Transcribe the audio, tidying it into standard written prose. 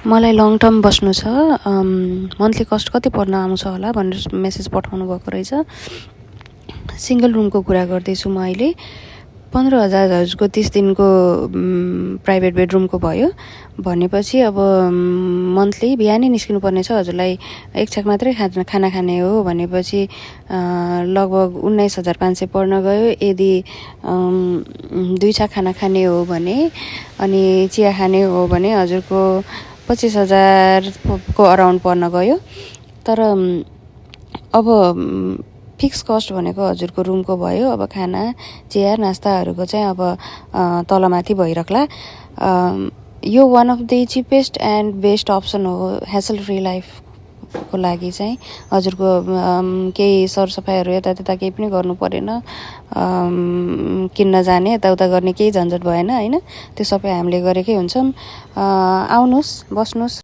मलाई long term बस्नु छ, मन्थली कस्ट कति पर्न आउँछ होला भनेर मेसेज पठाउनु भएको रहेछ। सिङ्गल रुमको कुरा गर्दैछु म अहिले। 15,000 हजुरको 30 दिनको प्राइभेट बेडरुमको भयो भनेपछि अब मन्थली बिहानै निस्किनु पर्ने छ हजुरलाई। एक छाक मात्रै खाना खाने हो भनेपछि लगभग 19,500 पर्न गयो। यदि 2 छाक खाना खाने हो भने अनि चिया खाने हो भने हजुरको 25,000 को अराउन्ड पर्न गयो। तर अब फिक्स कस्ट भनेको हजुरको रुमको भयो। अब खाना चिया नास्ताहरूको चाहिँ अब तलमाथि भइरहला। यो one of the cheapest and best option हो ह्यासल फ्री लाइफको लागि चाहिँ। हजुरको केही सरसफाइहरू यतात्यता केही पनि गर्नु परेन, किन्न जाने यताउता गर्ने केही झन्झट भएन होइन। त्यो सबै हामीले गरेकै हुन्छौँ। आउनुहोस्, बस्नुहोस्।